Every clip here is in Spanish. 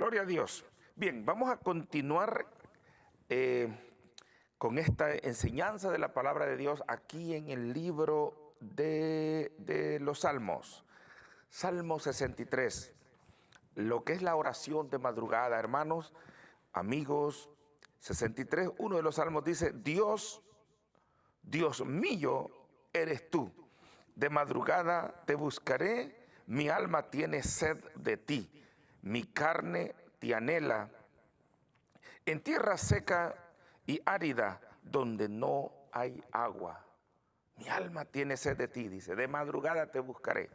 Gloria a Dios. Bien, vamos a continuar con esta enseñanza de la palabra de Dios aquí en el libro de los Salmos. Salmo 63, lo que es la oración de madrugada, hermanos, amigos. 63, uno de los salmos dice: Dios, Dios mío, eres tú. De madrugada te buscaré, mi alma tiene sed de ti, mi carne te anhela en tierra seca y árida donde no hay agua. Mi alma tiene sed de ti, dice, de madrugada te buscaré.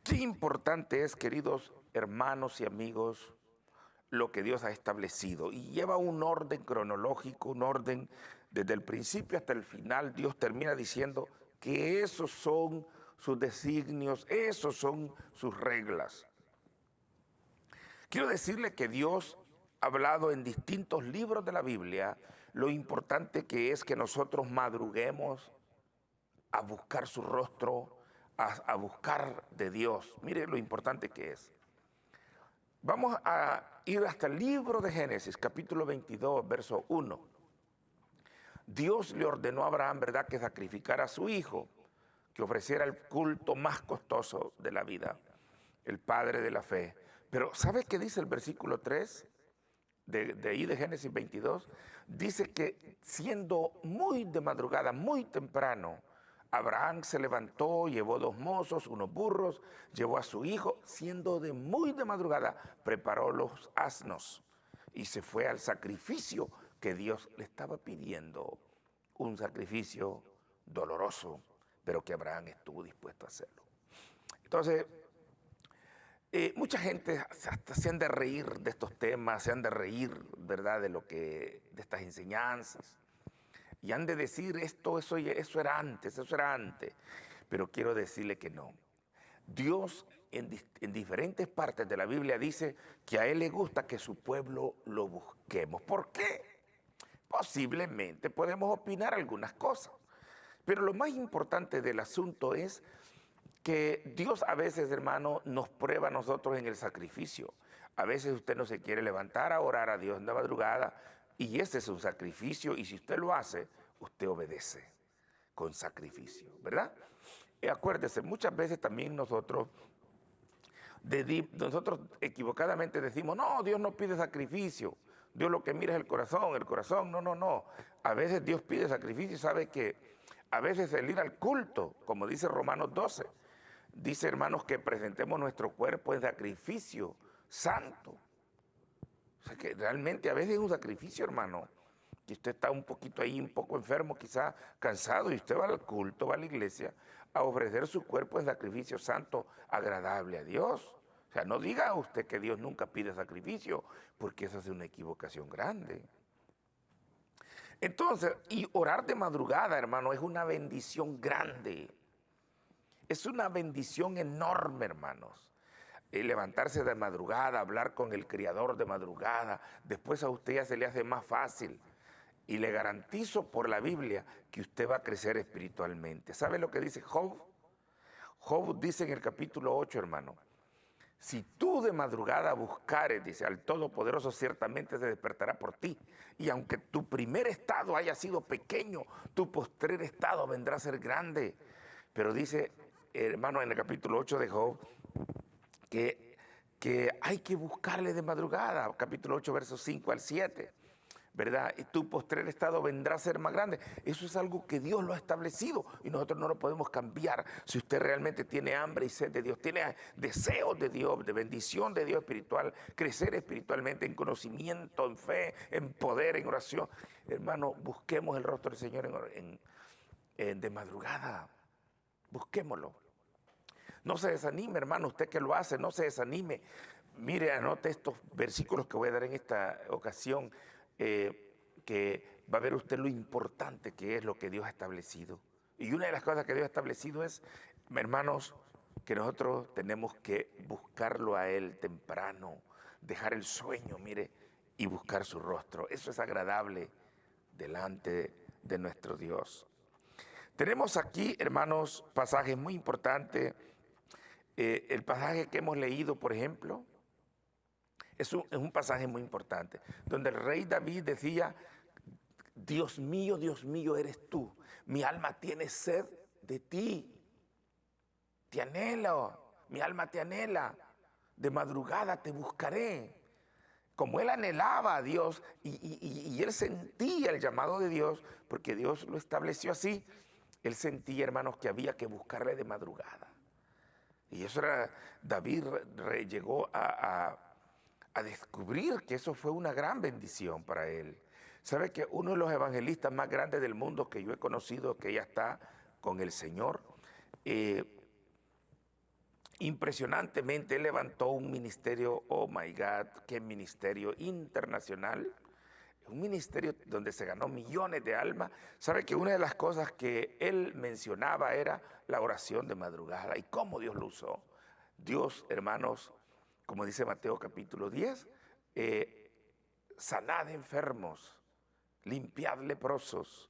Qué importante es, queridos hermanos y amigos, lo que Dios ha establecido. Y lleva un orden cronológico, un orden desde el principio hasta el final. Dios termina diciendo que esos son sus designios, esos son sus reglas. Quiero decirle que Dios ha hablado en distintos libros de la Biblia lo importante que es que nosotros madruguemos a buscar su rostro, a buscar de Dios. Mire lo importante que es. Vamos a ir hasta el libro de Génesis, capítulo 22, verso 1. Dios le ordenó a Abraham, ¿verdad?, que sacrificara a su hijo, que ofreciera el culto más costoso de la vida, el padre de la fe. Pero ¿sabe qué dice el versículo 3 de ahí de Génesis 22? Dice que siendo muy de madrugada, muy temprano, Abraham se levantó, llevó 2 mozos, unos burros, llevó a su hijo, siendo de muy de madrugada, preparó los asnos y se fue al sacrificio que Dios le estaba pidiendo, un sacrificio doloroso, pero que Abraham estuvo dispuesto a hacerlo. Entonces, mucha gente hasta se han de reír de estos temas, se han de reír, ¿verdad?, de estas enseñanzas. Y han de decir eso era antes, eso era antes. Pero quiero decirle que no. Dios en diferentes partes de la Biblia dice que a Él le gusta que su pueblo lo busquemos. ¿Por qué? Posiblemente podemos opinar algunas cosas. Pero lo más importante del asunto es que Dios a veces, hermano, nos prueba a nosotros en el sacrificio. A veces usted no se quiere levantar a orar a Dios en la madrugada y ese es un sacrificio, y si usted lo hace, usted obedece con sacrificio, ¿verdad? Y acuérdese, muchas veces también nosotros equivocadamente decimos: no, Dios no pide sacrificio, Dios lo que mira es el corazón, no. A veces Dios pide sacrificio y sabe que a veces el ir al culto, como dice Romanos 12, dice, hermanos, que presentemos nuestro cuerpo en sacrificio santo. O sea que realmente a veces es un sacrificio, hermano, que usted está un poquito ahí, un poco enfermo, quizá cansado, y usted va al culto, va a la iglesia a ofrecer su cuerpo en sacrificio santo, agradable a Dios. O sea, no diga usted que Dios nunca pide sacrificio, porque esa es una equivocación grande. Entonces, y orar de madrugada, hermano, es una bendición grande. Es una bendición enorme, hermanos. Levantarse de madrugada, hablar con el Creador de madrugada, después a usted ya se le hace más fácil. Y le garantizo por la Biblia que usted va a crecer espiritualmente. ¿Sabe lo que dice Job? Job dice en el capítulo 8, hermano: si tú de madrugada buscares, dice, al Todopoderoso, ciertamente se despertará por ti. Y aunque tu primer estado haya sido pequeño, tu postrer estado vendrá a ser grande. Pero dice, hermano, en el capítulo 8 de Job, que hay que buscarle de madrugada, capítulo 8, versos 5 al 7, ¿verdad? Y tu postrer estado vendrá a ser más grande. Eso es algo que Dios lo ha establecido y nosotros no lo podemos cambiar. Si usted realmente tiene hambre y sed de Dios, tiene deseos de Dios, de bendición de Dios espiritual, crecer espiritualmente en conocimiento, en fe, en poder, en oración, hermano, busquemos el rostro del Señor de madrugada. Busquémoslo. No se desanime, hermano, usted que lo hace, no se desanime. Mire, anote estos versículos que voy a dar en esta ocasión, que va a ver usted lo importante que es lo que Dios ha establecido. Y una de las cosas que Dios ha establecido es, hermanos, que nosotros tenemos que buscarlo a Él temprano, dejar el sueño, mire, y buscar su rostro. Eso es agradable delante de nuestro Dios. Tenemos aquí, hermanos, pasajes muy importantes. El pasaje que hemos leído, por ejemplo, Es un pasaje muy importante, donde el rey David decía, Dios mío eres tú. Mi alma tiene sed de ti. Te anhelo, mi alma te anhela. De madrugada te buscaré. Como él anhelaba a Dios y él sentía el llamado de Dios, porque Dios lo estableció así, él sentía, hermanos, que había que buscarle de madrugada. Y eso era, David llegó a descubrir que eso fue una gran bendición para él. ¿Sabe que uno de los evangelistas más grandes del mundo que yo he conocido, que ya está con el Señor, impresionantemente él levantó un ministerio, oh my God, qué ministerio internacional, un ministerio donde se ganó millones de almas? ¿Sabe que una de las cosas que él mencionaba era la oración de madrugada y cómo Dios lo usó? Dios, hermanos, como dice Mateo capítulo 10, sanad enfermos, limpiad leprosos,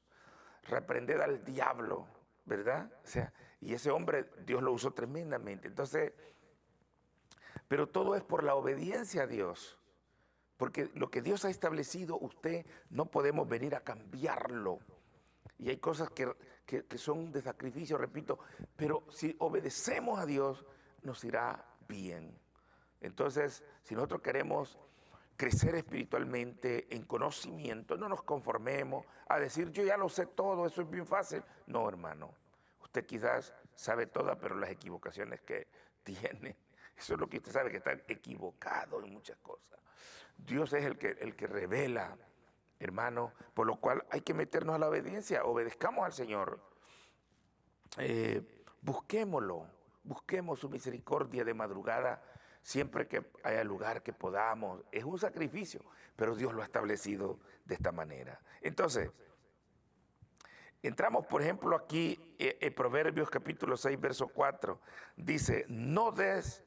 reprended al diablo, ¿verdad? O sea, y ese hombre Dios lo usó tremendamente. Entonces, pero todo es por la obediencia a Dios. Porque lo que Dios ha establecido, usted no podemos venir a cambiarlo. Y hay cosas que son de sacrificio, repito, pero si obedecemos a Dios, nos irá bien. Entonces, si nosotros queremos crecer espiritualmente en conocimiento, no nos conformemos a decir, yo ya lo sé todo, eso es bien fácil. No, hermano, usted quizás sabe todas, pero las equivocaciones que tiene, eso es lo que usted sabe, que está equivocado en muchas cosas. Dios es el que revela, hermano, por lo cual hay que meternos a la obediencia, obedezcamos al Señor, busquémoslo, busquemos su misericordia de madrugada, siempre que haya lugar que podamos. Es un sacrificio, pero Dios lo ha establecido de esta manera. Entonces, entramos, por ejemplo, aquí en Proverbios capítulo 6, verso 4, dice, no des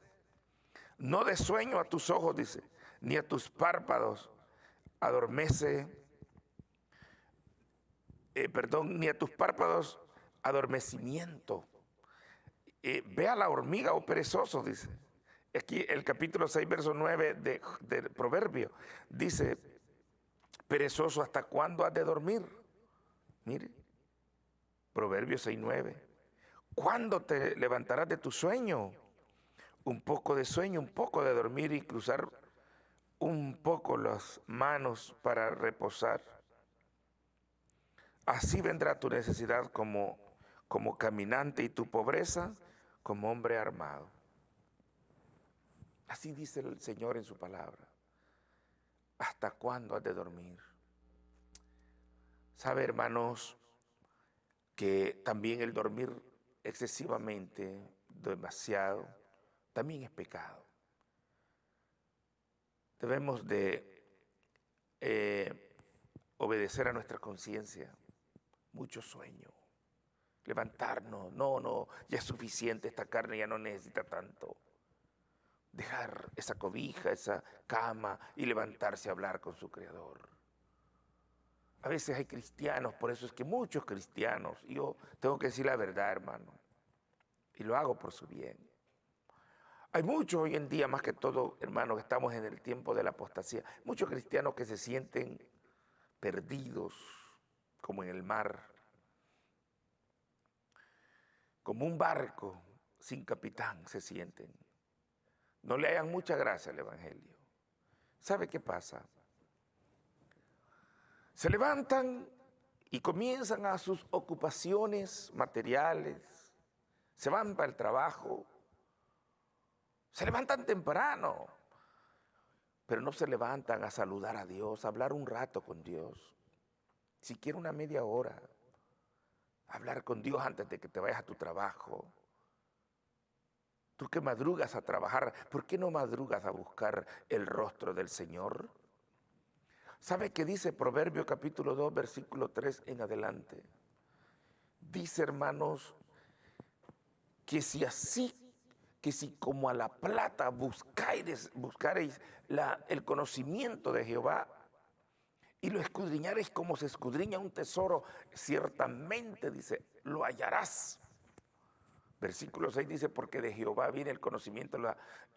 sueño a tus ojos, dice, ni a tus párpados adormece, ni a tus párpados adormecimiento. Ve a la hormiga, oh perezoso, dice. Aquí el capítulo 6, verso 9 de Proverbio, dice, perezoso, ¿hasta cuándo has de dormir? Mire, Proverbios 6, 9. ¿Cuándo te levantarás de tu sueño? Un poco de sueño, un poco de dormir y cruzar un poco las manos para reposar. Así vendrá tu necesidad como caminante y tu pobreza como hombre armado. Así dice el Señor en su palabra. ¿Hasta cuándo has de dormir? Sabe, hermanos, que también el dormir excesivamente, demasiado, también es pecado. Debemos de obedecer a nuestra conciencia. Mucho sueño. Levantarnos. No, ya es suficiente, esta carne ya no necesita tanto. Dejar esa cobija, esa cama y levantarse a hablar con su Creador. A veces hay cristianos, por eso es que muchos cristianos, y yo tengo que decir la verdad, hermano, y lo hago por su bien. Hay muchos hoy en día, más que todo, hermano, que estamos en el tiempo de la apostasía, muchos cristianos que se sienten perdidos, como en el mar, como un barco sin capitán se sienten. No le hayan mucha gracia al Evangelio. ¿Sabe qué pasa? Se levantan y comienzan a sus ocupaciones materiales, se van para el trabajo, se levantan temprano, pero no se levantan a saludar a Dios, a hablar un rato con Dios, siquiera una media hora, hablar con Dios antes de que te vayas a tu trabajo. Tú que madrugas a trabajar, ¿por qué no madrugas a buscar el rostro del Señor? ¿Sabe qué dice Proverbio capítulo 2, versículo 3 en adelante? Dice, hermanos, que si como a la plata buscaréis el conocimiento de Jehová y lo escudriñaréis como se escudriña un tesoro, ciertamente, dice, lo hallarás. Versículo 6 dice, porque de Jehová viene el conocimiento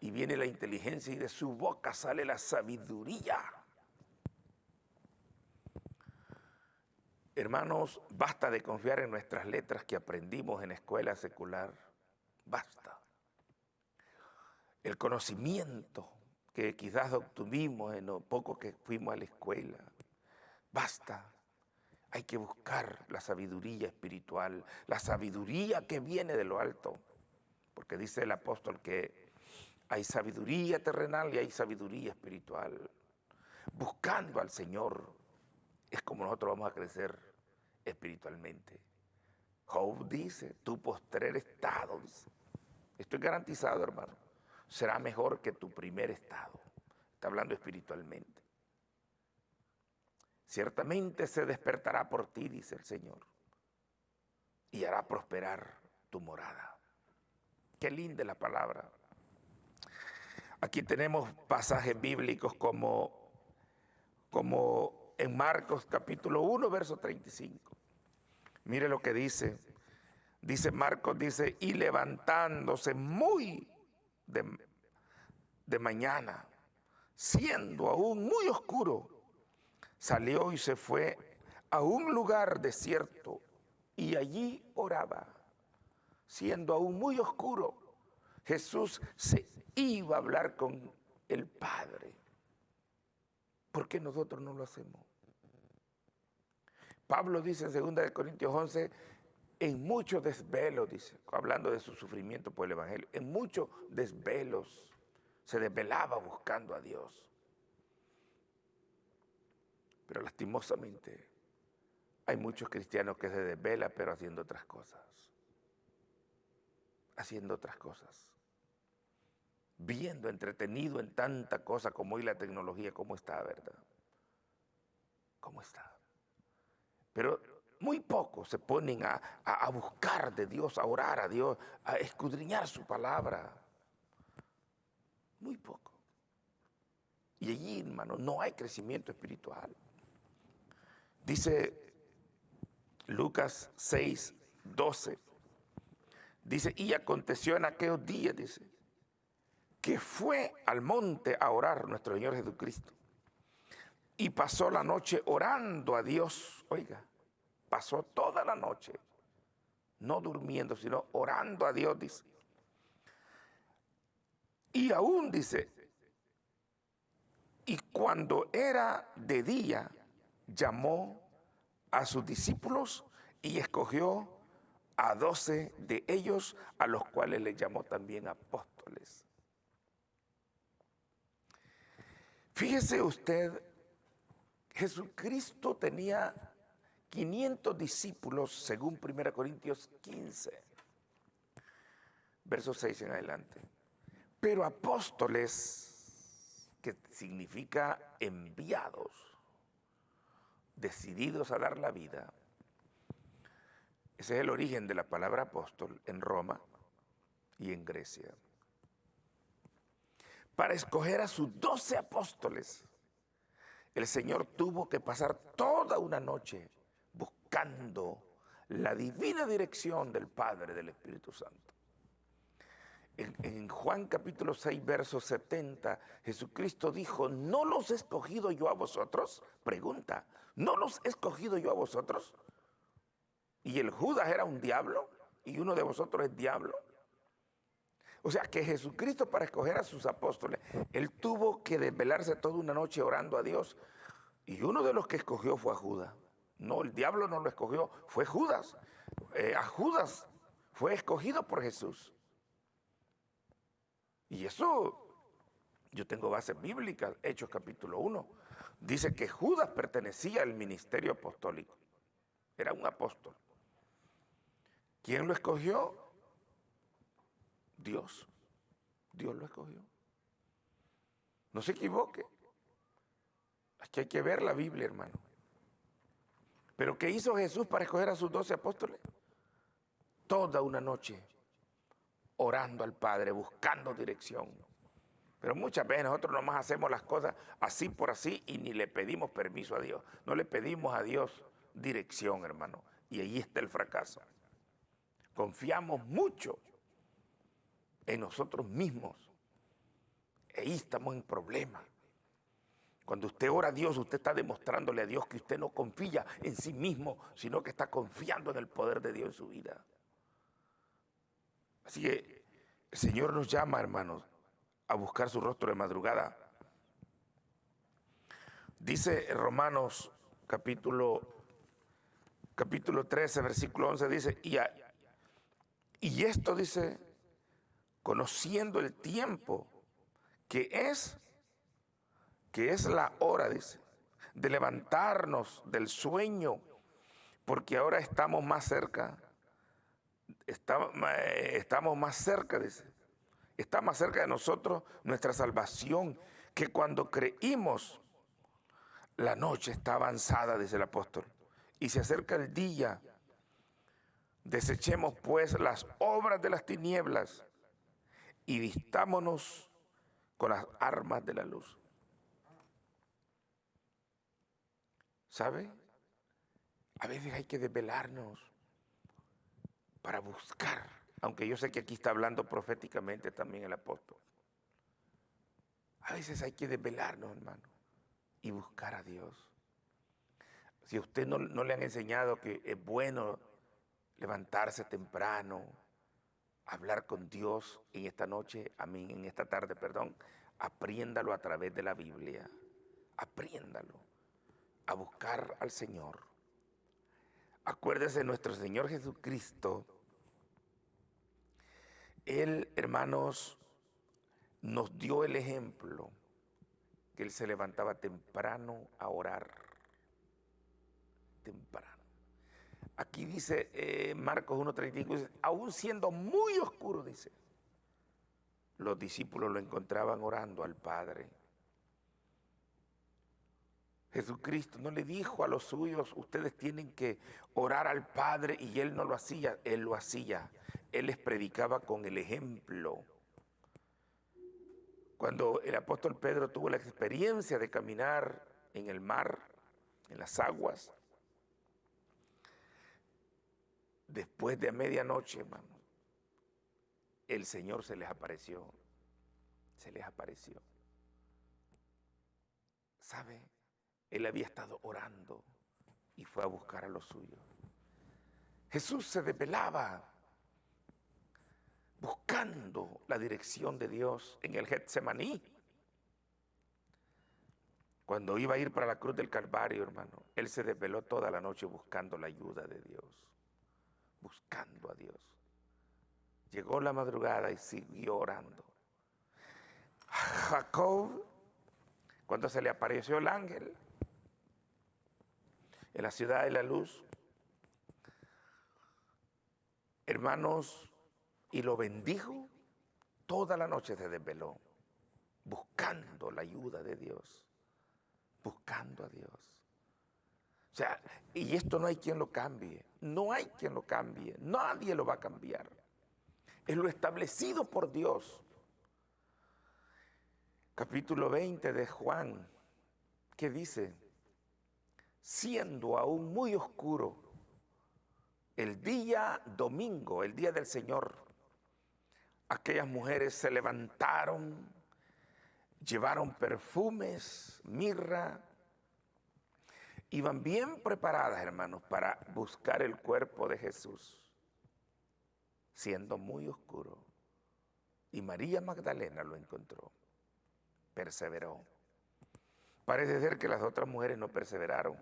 y viene la inteligencia y de su boca sale la sabiduría. Hermanos, basta de confiar en nuestras letras que aprendimos en escuela secular. Basta. El conocimiento que quizás obtuvimos en lo poco que fuimos a la escuela. Basta. Hay que buscar la sabiduría espiritual, la sabiduría que viene de lo alto. Porque dice el apóstol que hay sabiduría terrenal y hay sabiduría espiritual. Buscando al Señor es como nosotros vamos a crecer espiritualmente. Job dice, tu postrer estado, dice, estoy garantizado, hermano, será mejor que tu primer estado. Está hablando espiritualmente. Ciertamente se despertará por ti, dice el Señor, y hará prosperar tu morada. Qué linda es la palabra. Aquí tenemos pasajes bíblicos como en Marcos capítulo 1, verso 35. Mire lo que dice. Dice Marcos, dice, y levantándose muy de mañana, siendo aún muy oscuro, salió y se fue a un lugar desierto y allí oraba. Siendo aún muy oscuro, Jesús se iba a hablar con el Padre. ¿Por qué nosotros no lo hacemos? Pablo dice en 2 Corintios 11, en muchos desvelos, dice, hablando de su sufrimiento por el Evangelio, en muchos desvelos se desvelaba buscando a Dios. Pero lastimosamente hay muchos cristianos que se desvelan pero haciendo otras cosas. Haciendo otras cosas. Viendo, entretenido en tanta cosa como hoy la tecnología, cómo está, ¿verdad? ¿Cómo está? Pero muy pocos se ponen a buscar de Dios, a orar a Dios, a escudriñar su palabra. Muy poco. Y allí, hermano, no hay crecimiento espiritual. Dice Lucas 6, 12. Dice, y aconteció en aquellos días, dice, que fue al monte a orar nuestro Señor Jesucristo. Y pasó la noche orando a Dios. Oiga, pasó toda la noche, no durmiendo, sino orando a Dios, dice. Y aún dice, y cuando era de día, llamó a sus discípulos y escogió a 12 de ellos, a los cuales le llamó también apóstoles. Fíjese usted, Jesucristo tenía 500 discípulos según 1 Corintios 15, verso 6 en adelante. Pero apóstoles, que significa enviados, decididos a dar la vida. Ese es el origen de la palabra apóstol en Roma y en Grecia. Para escoger a sus 12 apóstoles, el Señor tuvo que pasar toda una noche buscando la divina dirección del Padre, del Espíritu Santo. En Juan capítulo 6, verso 70, Jesucristo dijo, ¿no los he escogido yo a vosotros? Pregunta, ¿no los he escogido yo a vosotros? ¿Y el Judas era un diablo? ¿Y uno de vosotros es diablo? O sea que Jesucristo, para escoger a sus apóstoles, él tuvo que desvelarse toda una noche orando a Dios. Y uno de los que escogió fue a Judas. No, el diablo no lo escogió, fue Judas. A Judas fue escogido por Jesús. Y eso, yo tengo bases bíblicas, Hechos capítulo 1. Dice que Judas pertenecía al ministerio apostólico. Era un apóstol. ¿Quién lo escogió? Dios. Dios lo escogió. No se equivoque. Es que hay que ver la Biblia, hermano. ¿Pero qué hizo Jesús para escoger a sus 12 apóstoles? Toda una noche orando al Padre, buscando dirección. Pero muchas veces nosotros nomás hacemos las cosas así por así y ni le pedimos permiso a Dios. No le pedimos a Dios dirección, hermano. Y ahí está el fracaso. Confiamos mucho en nosotros mismos. Ahí estamos en problemas. Cuando usted ora a Dios, usted está demostrándole a Dios que usted no confía en sí mismo, sino que está confiando en el poder de Dios en su vida. Así que el Señor nos llama, hermanos, a buscar su rostro de madrugada. Dice Romanos capítulo 13, versículo 11, dice, y esto dice, conociendo el tiempo, que es la hora, dice, de levantarnos del sueño, porque ahora estamos más cerca, estamos más cerca, dice, está más cerca de nosotros nuestra salvación, que cuando creímos. La noche está avanzada, dice el apóstol, y se acerca el día. Desechemos pues las obras de las tinieblas y vistámonos con las armas de la luz. ¿Sabe? A veces hay que desvelarnos para buscar, aunque yo sé que aquí está hablando proféticamente también el apóstol. A veces hay que desvelarnos, hermano, y buscar a Dios. Si a usted no le han enseñado que es bueno levantarse temprano, hablar con Dios en esta noche, en esta tarde, perdón, apréndalo a través de la Biblia. Apréndalo a buscar al Señor. Acuérdese de nuestro Señor Jesucristo. Él, hermanos, nos dio el ejemplo que Él se levantaba temprano a orar. Temprano. Aquí dice Marcos 1:35, dice, aún siendo muy oscuro, dice, los discípulos lo encontraban orando al Padre. Jesucristo no le dijo a los suyos, ustedes tienen que orar al Padre, y Él no lo hacía, Él lo hacía. Él les predicaba con el ejemplo. Cuando el apóstol Pedro tuvo la experiencia de caminar en el mar, en las aguas, después de medianoche, hermano, el Señor se les apareció. Se les apareció. ¿Sabe? Él había estado orando y fue a buscar a los suyos. Jesús se desvelaba buscando la dirección de Dios en el Getsemaní. Cuando iba a ir para la cruz del Calvario, hermano, Él se desveló toda la noche buscando la ayuda de Dios, buscando a Dios. Llegó la madrugada y siguió orando. Jacob, cuando se le apareció el ángel en la ciudad de la luz, hermanos, y lo bendijo, toda la noche se desveló, buscando la ayuda de Dios, buscando a Dios. O sea, y esto no hay quien lo cambie, no hay quien lo cambie, nadie lo va a cambiar. Es lo establecido por Dios. Capítulo 20 de Juan, que dice, siendo aún muy oscuro, el día domingo, el día del Señor, aquellas mujeres se levantaron, llevaron perfumes, mirra, iban bien preparadas, hermanos, para buscar el cuerpo de Jesús, siendo muy oscuro. Y María Magdalena lo encontró, perseveró. Parece ser que las otras mujeres no perseveraron,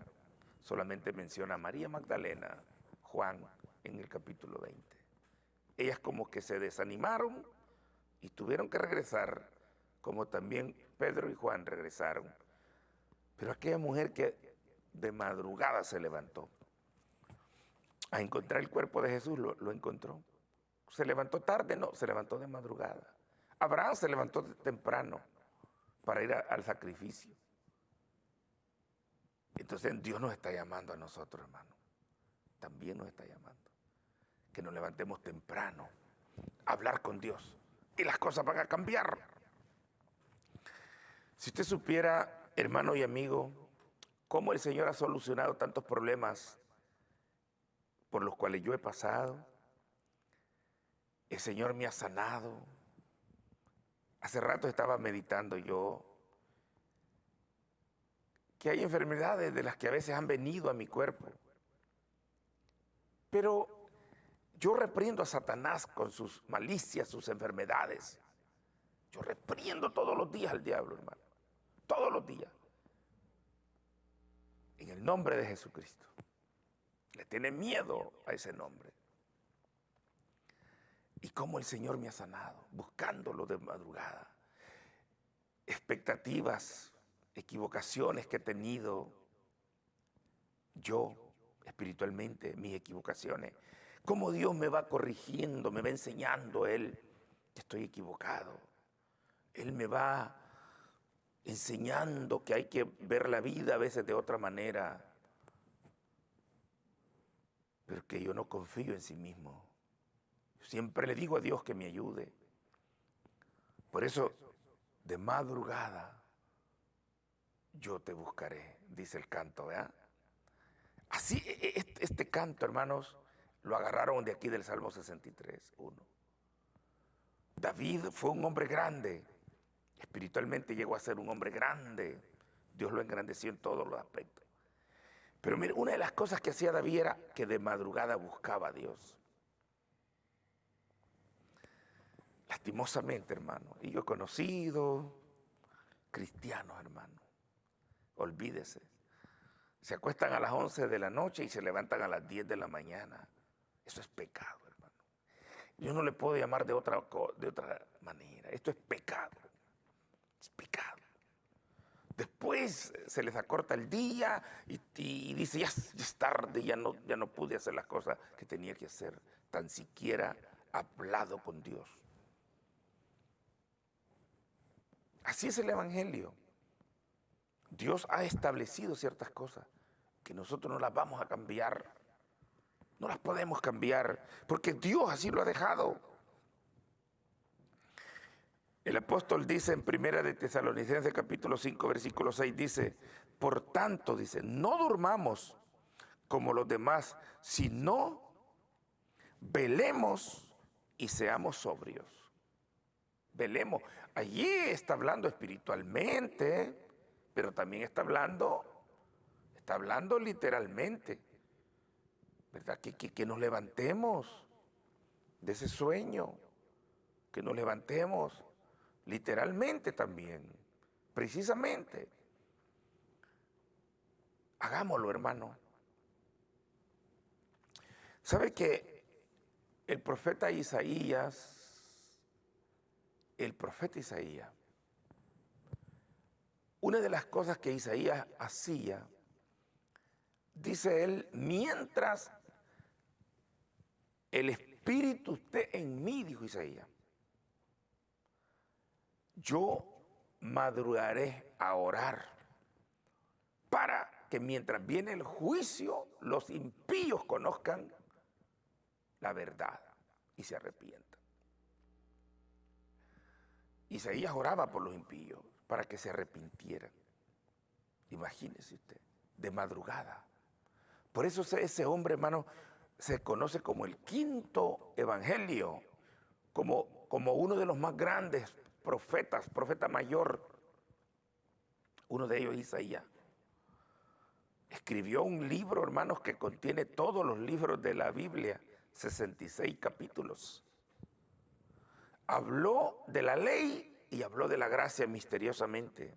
solamente menciona a María Magdalena, Juan, en el capítulo 20. Ellas como que se desanimaron y tuvieron que regresar, como también Pedro y Juan regresaron. Pero aquella mujer que de madrugada se levantó a encontrar el cuerpo de Jesús, lo encontró. Se levantó tarde, no, se levantó de madrugada. Abraham se levantó temprano para ir al sacrificio. Entonces Dios nos está llamando a nosotros, hermano. También nos está llamando. Que nos levantemos temprano a hablar con Dios y las cosas van a cambiar. Si usted supiera, hermano y amigo, cómo el Señor ha solucionado tantos problemas por los cuales yo he pasado, el Señor me ha sanado, Hace rato estaba meditando yo que hay enfermedades de las que a veces han venido a mi cuerpo. Pero yo reprendo a Satanás con sus malicias, sus enfermedades. Yo reprendo todos los días al diablo, hermano. Todos los días. En el nombre de Jesucristo. Le tiene miedo a ese nombre. Y cómo el Señor me ha sanado, buscándolo de madrugada. Expectativas, equivocaciones que he tenido yo espiritualmente, mis equivocaciones. Cómo Dios me va corrigiendo, me va enseñando Él que estoy equivocado. Él me va enseñando que hay que ver la vida a veces de otra manera. Pero que yo no confío en sí mismo. Siempre le digo a Dios que me ayude. Por eso, de madrugada, yo te buscaré, dice el canto, ¿verdad? Así, este canto, hermanos, lo agarraron de aquí del Salmo 63, 1. David fue un hombre grande, espiritualmente llegó a ser un hombre grande. Dios lo engrandeció en todos los aspectos. Pero mire, una de las cosas que hacía David era que de madrugada buscaba a Dios. Lastimosamente, hermano, y yo he conocido cristianos, hermano, olvídese, se acuestan a las 11 de la noche y se levantan a las 10 de la mañana. Eso es pecado, hermano. Yo no le puedo llamar de otra manera. Esto es pecado. Es pecado. Después se les acorta el día y dice, ya es tarde, ya no pude hacer las cosas que tenía que hacer. Tan siquiera hablado con Dios. Así es el Evangelio. Dios ha establecido ciertas cosas que nosotros no las vamos a cambiar. No las podemos cambiar porque Dios así lo ha dejado. El apóstol dice en Primera de Tesalonicenses capítulo 5 versículo 6, dice, por tanto, dice, no durmamos como los demás, sino velemos y seamos sobrios. Velemos. Allí está hablando espiritualmente, pero también está hablando literalmente, ¿verdad? Que nos levantemos de ese sueño, que nos levantemos literalmente también, precisamente. Hagámoslo, hermano. ¿Sabe que el profeta Isaías, una de las cosas que Isaías hacía, dice él, mientras el Espíritu esté en mí, dijo Isaías, yo madrugaré a orar para que mientras viene el juicio, los impíos conozcan la verdad y se arrepientan. Isaías oraba por los impíos para que se arrepintieran. Imagínese usted, de madrugada. Por eso ese hombre, hermano, se conoce como el quinto evangelio, como uno de los más grandes profetas, profeta mayor. Uno de ellos, Isaías. Escribió un libro, hermanos, que contiene todos los libros de la Biblia, 66 capítulos. Habló de la ley y habló de la gracia misteriosamente,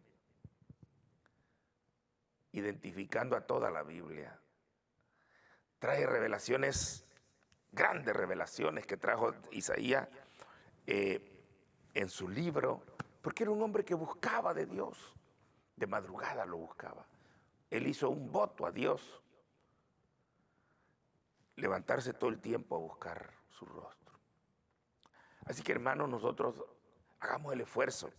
identificando a toda la Biblia. Trae revelaciones, grandes revelaciones que trajo Isaías en su libro, porque era un hombre que buscaba de Dios, de madrugada lo buscaba. Él hizo un voto a Dios, levantarse todo el tiempo a buscar su rostro. Así que, hermanos, nosotros hagamos el esfuerzo.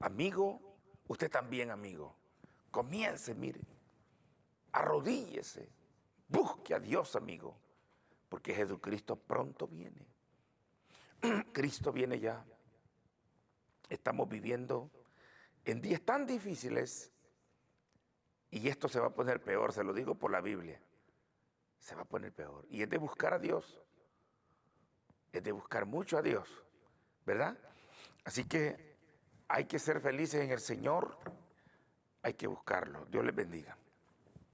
Amigo, usted también, amigo. Comience, mire, arrodíllese, busque a Dios, amigo, porque Jesucristo pronto viene. Cristo viene ya. Estamos viviendo en días tan difíciles y esto se va a poner peor, se lo digo por la Biblia. Se va a poner peor. Y es de buscar a Dios. Es de buscar mucho a Dios, ¿verdad? Así que hay que ser felices en el Señor, hay que buscarlo. Dios les bendiga.